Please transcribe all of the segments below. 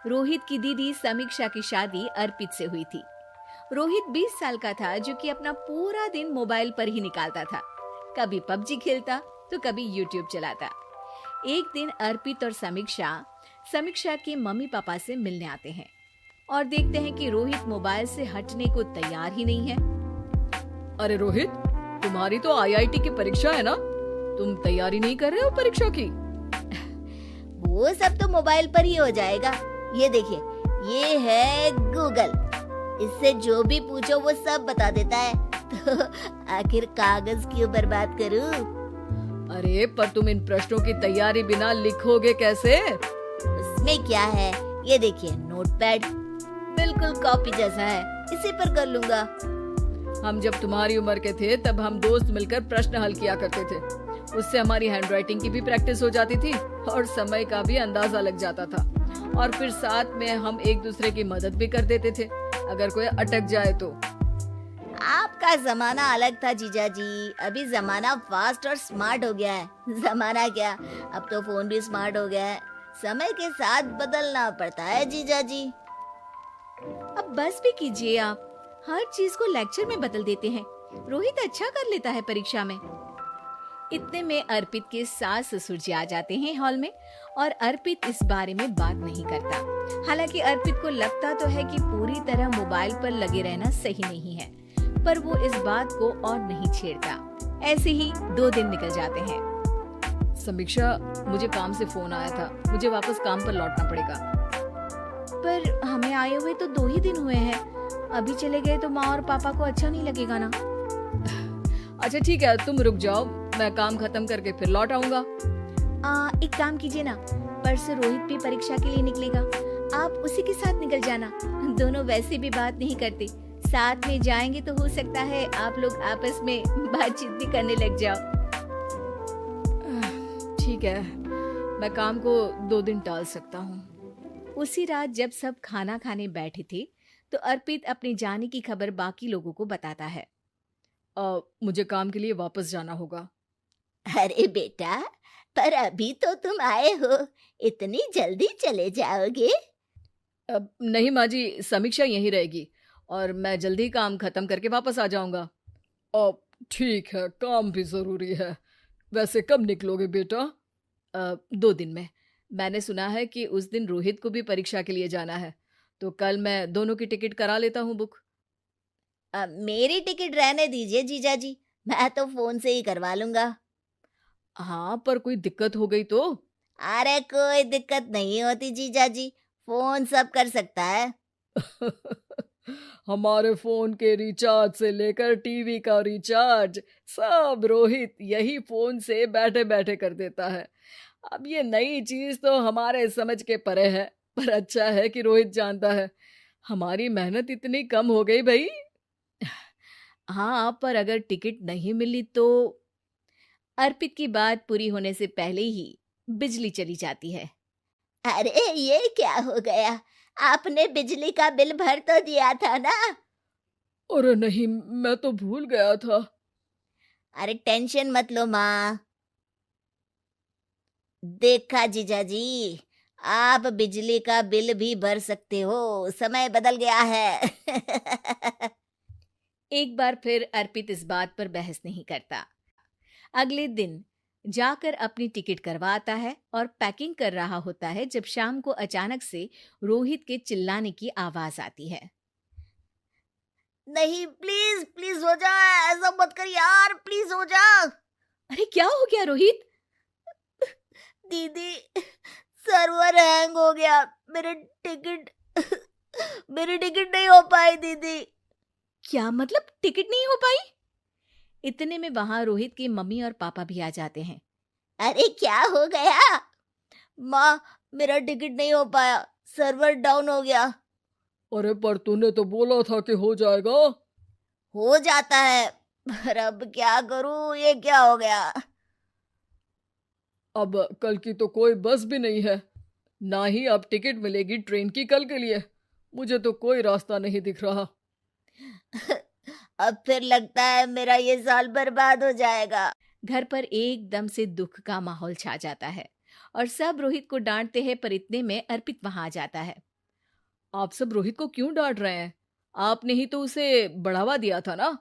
रोहित की दीदी समीक्षा की शादी अर्पित से हुई थी। रोहित 20 साल का था, जो कि अपना पूरा दिन मोबाइल पर ही निकालता था। कभी पबजी खेलता तो कभी यूट्यूब चलाता। एक दिन अर्पित और समीक्षा समीक्षा के मम्मी पापा से मिलने आते हैं और देखते हैं कि रोहित मोबाइल से हटने को तैयार ही नहीं है। अरे रोहित, तुम्हारी तो आईआईटी की परीक्षा है ना? तुम तैयारी नहीं कर रहे हो परीक्षा की? वो सब तो मोबाइल पर ही हो जाएगा। ये देखिए, ये है गूगल। इससे जो भी पूछो वो सब बता देता है। तो आखिर कागज क्यों बर्बाद करूं? अरे पर तुम इन प्रश्नों की तैयारी बिना लिखोगे कैसे? उसमें क्या है, ये देखिए नोटपैड, बिल्कुल कॉपी जैसा है, इसी पर कर लूंगा। हम जब तुम्हारी उम्र के थे तब हम दोस्त मिलकर प्रश्न हल किया करते थे। उससे हमारी हैंडराइटिंग की भी प्रैक्टिस हो जाती थी और समय का भी अंदाजा लग जाता था। और फिर साथ में हम एक दूसरे की मदद भी कर देते थे अगर कोई अटक जाए तो। आपका जमाना अलग था जीजा जी, अभी जमाना फास्ट और स्मार्ट हो गया है। जमाना क्या, अब तो फोन भी स्मार्ट हो गया है। समय के साथ बदलना पड़ता है जीजा जी। अब बस भी कीजिए, आप हर चीज को लेक्चर में बदल देते हैं। रोहित अच्छा कर लेता है परीक्षा में। इतने में अर्पित के सास ससुर जी आ जाते हैं हॉल में और अर्पित इस बारे में बात नहीं करता। हालांकि अर्पित को लगता तो है कि पूरी तरह मोबाइल पर लगे रहना सही नहीं है, पर वो इस बात को और नहीं छेड़ता। ऐसे ही 2 दिन निकल जाते हैं। समीक्षा, मुझे काम से फोन आया था, मुझे वापस काम पर लौटना पड़ेगा। पर हमें आए हुए तो 2 ही दिन हुए हैं। अभी चले गए तो माँ और पापा को अच्छा नहीं लगेगा ना। अच्छा ठीक है, तुम रुक जाओ, मैं काम खत्म करके फिर लौट आऊंगा। एक काम कीजिए ना, परसों रोहित भी परीक्षा के लिए निकलेगा, आप उसी के साथ निकल जाना। दोनों वैसे भी बात नहीं करते, साथ में जाएंगे तो हो सकता है आप लोग आपस में बातचीत भी करने लग जाओ। ठीक है, मैं काम को 2 दिन टाल सकता हूँ। उसी रात जब सब खाना खाने बैठे थे तो अर्पित अपने जाने की खबर बाकी लोगों को बताता है। मुझे काम के लिए वापस जाना होगा। अरे बेटा, पर अभी तो तुम आए हो, इतनी जल्दी चले जाओगे? नहीं माँ जी, समीक्षा यहीं रहेगी और मैं जल्दी काम खत्म करके वापस आ जाऊंगा। ठीक है, काम भी जरूरी है। वैसे कब निकलोगे बेटा? 2 दिन में। मैंने सुना है कि उस दिन रोहित को भी परीक्षा के लिए जाना है, तो कल मैं दोनों की टिकट करा लेता हूँ बुक। मेरी टिकट रहने दीजिए जीजा जी, मैं तो फोन से ही करवा लूंगा। हाँ, पर कोई दिक्कत हो गई तो? अरे कोई दिक्कत नहीं होती जीजा जी, फोन सब कर सकता है। हमारे फोन के रिचार्ज से लेकर टीवी का रिचार्ज सब रोहित यही फोन से बैठे बैठे कर देता है। अब ये नई चीज तो हमारे समझ के परे है, पर अच्छा है कि रोहित जानता है। हमारी मेहनत इतनी कम हो गई भाई। हाँ, पर अगर टिकट नहीं मिली तो? अर्पित की बात पूरी होने से पहले ही बिजली चली जाती है। अरे ये क्या हो गया, आपने बिजली का बिल भर तो दिया था ना? अरे नहीं, मैं तो भूल गया था। अरे टेंशन मत लो माँ। देखा जीजा जी, आप बिजली का बिल भी भर सकते हो, समय बदल गया है। एक बार फिर अर्पित इस बात पर बहस नहीं करता। अगले दिन जाकर अपनी टिकट करवाता है और पैकिंग कर रहा होता है जब शाम को अचानक से रोहित के चिल्लाने की आवाज आती है। नहीं, प्लीज प्लीज हो जा, ऐसा मत कर यार, प्लीज हो जा। अरे क्या हो गया रोहित? दीदी, सर्वर हैंग हो गया, मेरी टिकट नहीं हो पाई दीदी। क्या मतलब टिकट नहीं हो पाई? इतने में वहां रोहित के मम्मी और पापा भी आ जाते हैं। अरे क्या हो गया? माँ, मेरा टिकट नहीं हो पाया, सर्वर डाउन हो गया। अरे पर तूने तो बोला था कि हो जाएगा। हो जाता है, पर अब क्या करूं, ये क्या हो गया? अब कल की तो कोई बस भी नहीं है, ना ही अब टिकट मिलेगी ट्रेन की कल के लिए। मुझे तो कोई रास्ता नहीं दिख रहा। अब फिर लगता है मेरा ये साल बर्बाद हो जाएगा। घर पर एकदम से दुख का माहौल छा जाता है और सब रोहित को डांटते हैं, पर इतने में अर्पित वहां आ जाता है। आप सब रोहित को क्यों डांट रहे हैं? आपने ही तो उसे बढ़ावा दिया था ना।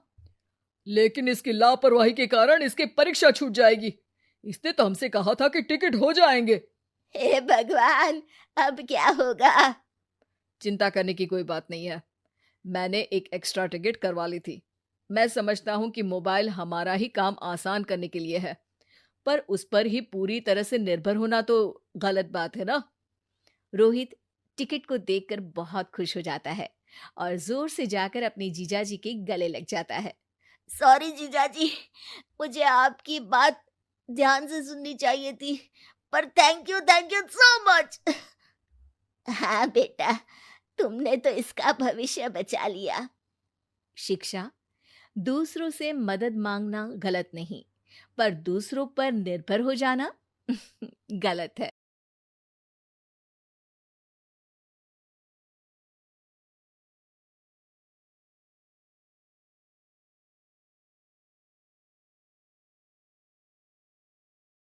लेकिन इसकी लापरवाही के कारण इसकी परीक्षा छूट जाएगी। इसने तो हमसे कहा था कि टिकट हो जाएंगे। हे भगवान, अब क्या होगा? चिंता करने की कोई बात नहीं है। मैंने एक एक्स्ट्रा टिकट करवा ली थी। मैं समझता हूँ कि मोबाइल हमारा ही काम आसान करने के लिए है, पर उस पर ही पूरी तरह से निर्भर होना तो गलत बात है ना। रोहित टिकट को देखकर बहुत खुश हो जाता है और जोर से जाकर अपने जीजाजी के गले लग जाता है। सॉरी जीजाजी, मुझे आपकी बात ध्यान से सुननी चाहिए थी, पर थैंक यू सो मच। हाँ बेटा, तुमने तो इसका भविष्य बचा लिया। शिक्षा, दूसरों से मदद मांगना गलत नहीं, पर दूसरों पर निर्भर हो जाना गलत है।